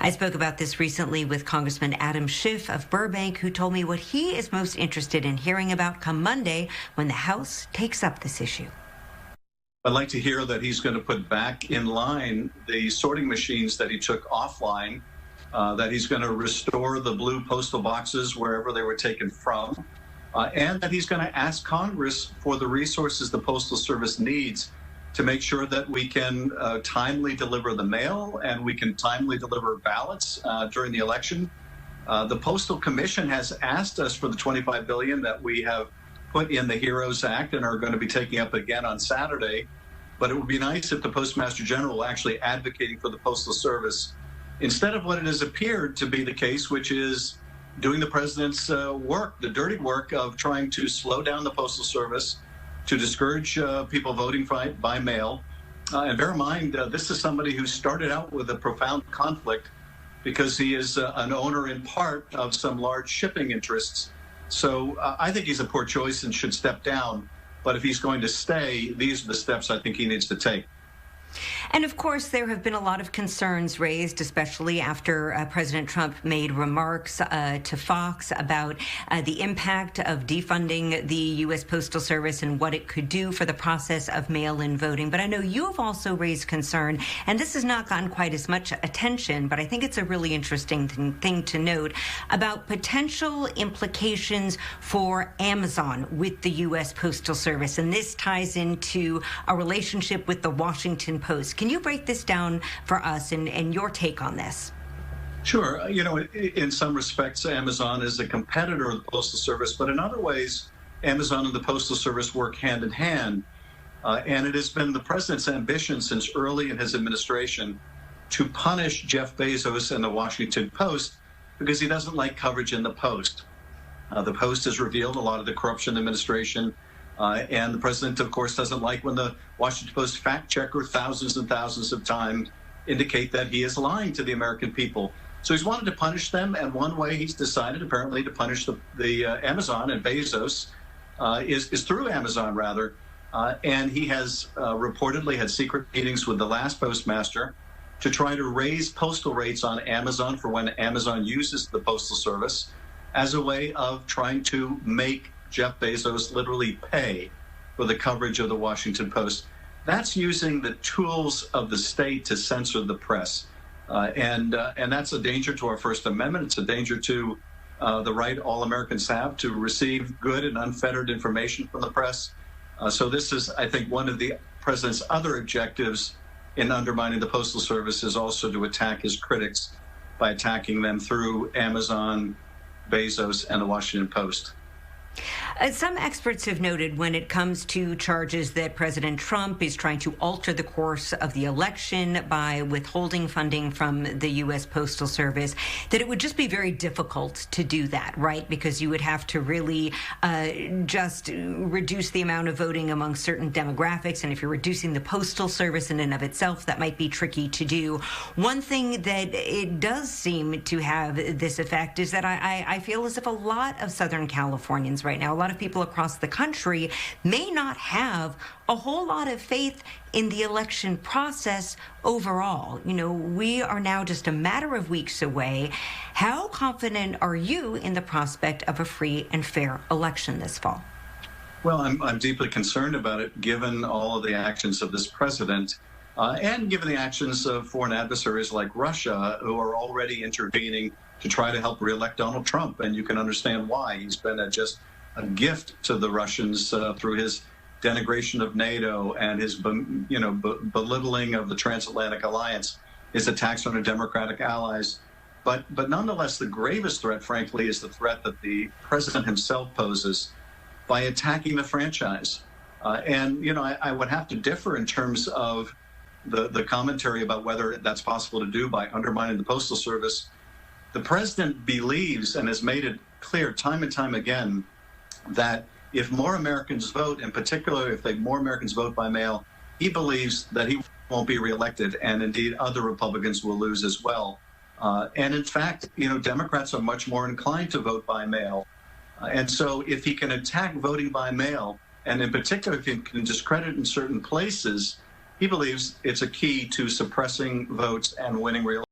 I spoke about this recently with Congressman Adam Schiff of Burbank, who told me what he is most interested in hearing about come Monday when the House takes up this issue. I'd like to hear that he's going to put back in line the sorting machines that he took offline, that he's going to restore the blue postal boxes wherever they were taken from, and that he's going to ask Congress for the resources the Postal Service needs to make sure that we can timely deliver the mail and we can timely deliver ballots during the election. The Postal Commission has asked us for the $25 billion that we have put in the HEROES Act and are going to be taking up again on Saturday. But it would be nice if the Postmaster General were actually advocating for the Postal Service instead of what it has appeared to be the case, which is doing the president's work, the dirty work of trying to slow down the Postal Service, to discourage people voting by mail. And bear in mind, this is somebody who started out with a profound conflict because he is an owner in part of some large shipping interests. So I think he's a poor choice and should step down. But if he's going to stay, these are the steps I think he needs to take. And of course, there have been a lot of concerns raised, especially after President Trump made remarks to Fox about the impact of defunding the U.S. Postal Service and what it could do for the process of mail-in voting. But I know you have also raised concern, and this has not gotten quite as much attention, but I think it's a really interesting thing to note about potential implications for Amazon with the U.S. Postal Service. And this ties into a relationship with the Washington Post. Can you break this down for us and your take on this? Sure. You know, in some respects, Amazon is a competitor of the Postal Service, but in other ways, Amazon and the Postal Service work hand in hand. And it has been the president's ambition since early in his administration to punish Jeff Bezos and the Washington Post because he doesn't like coverage in the Post. The Post has revealed a lot of the corruption in the administration. And the president, of course, doesn't like when the Washington Post fact checker thousands and thousands of times indicate that he is lying to the American people. So he's wanted to punish them. And one way he's decided, apparently, to punish the Amazon and Bezos is through Amazon, rather. And he has reportedly had secret meetings with the last postmaster to try to raise postal rates on Amazon for when Amazon uses the Postal Service as a way of trying to make Jeff Bezos literally pay for the coverage of the Washington Post. That's using the tools of the state to censor the press. And that's a danger to our First Amendment. It's a danger to the right all Americans have to receive good and unfettered information from the press. So this is, I think, one of the president's other objectives in undermining the Postal Service is also to attack his critics by attacking them through Amazon, Bezos, and the Washington Post. Some experts have noted when it comes to charges that President Trump is trying to alter the course of the election by withholding funding from the U.S. Postal Service, that it would just be very difficult to do that, right? Because you would have to really just reduce the amount of voting among certain demographics. And if you're reducing the Postal Service in and of itself, that might be tricky to do. One thing that it does seem to have this effect is that I feel as if a lot of Southern Californians right now, a lot of people across the country may not have a whole lot of faith in the election process overall. You know, we are now just a matter of weeks away. How confident are you in the prospect of a free and fair election this fall? Well, I'm deeply concerned about it, given all of the actions of this president and given the actions of foreign adversaries like Russia, who are already intervening to try to help reelect Donald Trump. And you can understand why. He's been just a gift to the Russians through his denigration of NATO and his belittling of the transatlantic alliance, his attacks on our democratic allies. But nonetheless, the gravest threat, frankly, is the threat that the president himself poses by attacking the franchise. I would have to differ in terms of the commentary about whether that's possible to do by undermining the Postal Service. The president believes and has made it clear time and time again that if more Americans vote, in particular if more Americans vote by mail, he believes that he won't be reelected, and indeed other Republicans will lose as well. And in fact, Democrats are much more inclined to vote by mail. And so if he can attack voting by mail, and in particular if he can discredit in certain places, he believes it's a key to suppressing votes and winning re-election.